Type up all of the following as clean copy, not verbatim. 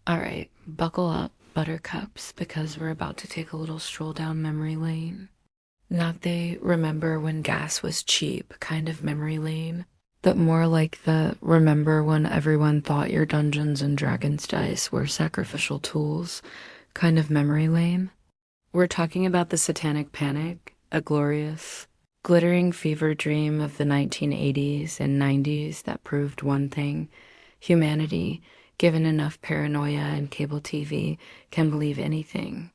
Alright, buckle up, buttercups, because we're about to take a little stroll down memory lane. Not the remember when gas was cheap kind of memory lane, but more like the remember when everyone thought your Dungeons and Dragons dice were sacrificial tools kind of memory lane. We're talking about the Satanic Panic, a glorious, glittering fever dream of the 1980s and 90s that proved one thing: humanity, given enough paranoia and cable TV, can believe anything.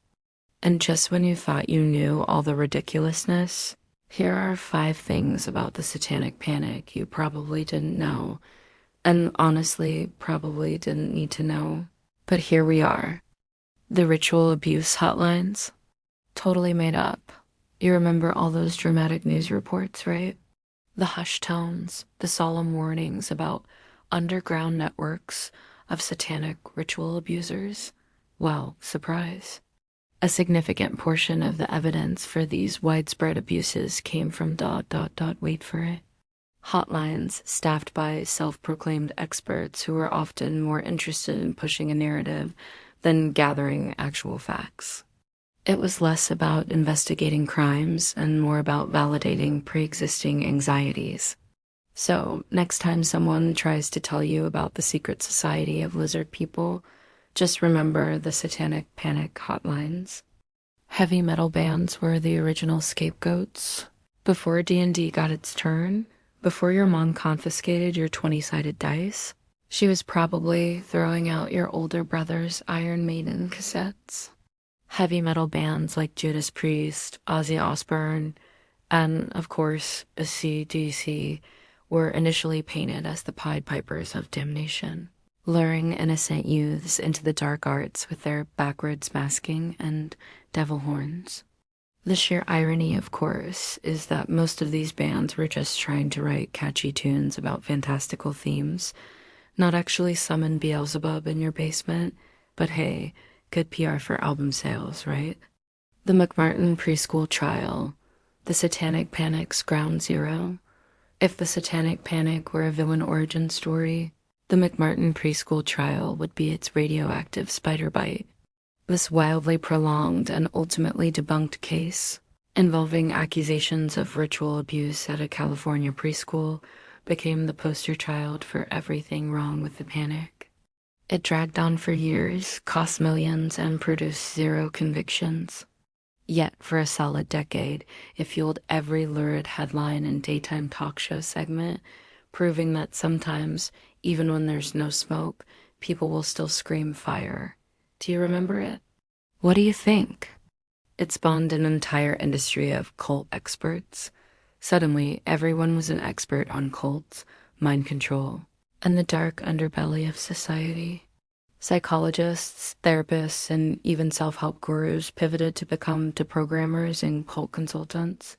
And just when you thought you knew all the ridiculousness, here are 5 things about the Satanic Panic you probably didn't know, and honestly, probably didn't need to know. But here we are. The ritual abuse hotlines. Totally made up. You remember all those dramatic news reports, right? The hushed tones, the solemn warnings about underground networks of satanic ritual abusers. Well, surprise. A significant portion of the evidence for these widespread abuses came from wait for it. Hotlines staffed by self-proclaimed experts who were often more interested in pushing a narrative than gathering actual facts. It was less about investigating crimes and more about validating pre-existing anxieties. So, next time someone tries to tell you about the secret society of lizard people, just remember the Satanic Panic hotlines. Heavy metal bands were the original scapegoats. Before D&D got its turn, before your mom confiscated your 20-sided dice, she was probably throwing out your older brother's Iron Maiden cassettes. Heavy metal bands like Judas Priest, Ozzy Osbourne, and, of course, AC/DC were initially painted as the Pied Pipers of damnation, luring innocent youths into the dark arts with their backwards masking and devil horns. The sheer irony, of course, is that most of these bands were just trying to write catchy tunes about fantastical themes, not actually summon Beelzebub in your basement, but hey, good PR for album sales, right? The McMartin Preschool trial, the Satanic Panic's ground zero. If the Satanic Panic were a villain origin story, the McMartin Preschool trial would be its radioactive spider bite. This wildly prolonged and ultimately debunked case, involving accusations of ritual abuse at a California preschool, became the poster child for everything wrong with the panic. It dragged on for years, cost millions, and produced 0 convictions. Yet, for a solid decade, it fueled every lurid headline and daytime talk show segment, proving that sometimes, even when there's no smoke, people will still scream fire. Do you remember it? What do you think? It spawned an entire industry of cult experts. Suddenly, everyone was an expert on cults, mind control, and the dark underbelly of society. Psychologists, therapists, and even self-help gurus pivoted to become deprogrammers and cult consultants.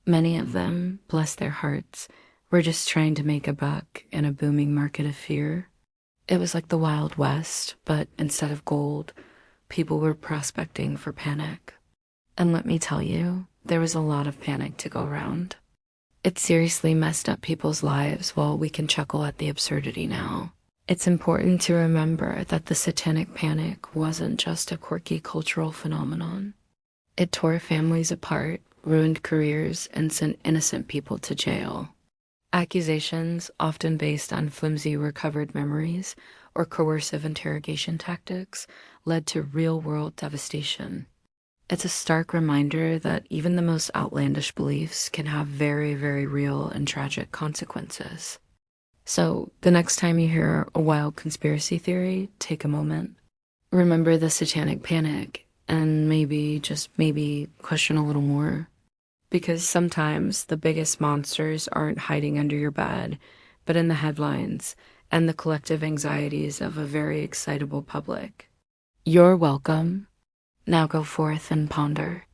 Many of them, bless their hearts, were just trying to make a buck in a booming market of fear. It was like the Wild West, but instead of gold, people were prospecting for panic. And let me tell you, there was a lot of panic to go around. It seriously messed up people's lives while we can chuckle at the absurdity now. It's important to remember that the Satanic Panic wasn't just a quirky cultural phenomenon. It tore families apart, ruined careers, and sent innocent people to jail. Accusations, often based on flimsy recovered memories or coercive interrogation tactics, led to real-world devastation. It's a stark reminder that even the most outlandish beliefs can have very, very real and tragic consequences. So, the next time you hear a wild conspiracy theory, take a moment. Remember the Satanic Panic, and maybe, just maybe, question a little more. Because sometimes the biggest monsters aren't hiding under your bed, but in the headlines and the collective anxieties of a very excitable public. You're welcome. Now go forth and ponder.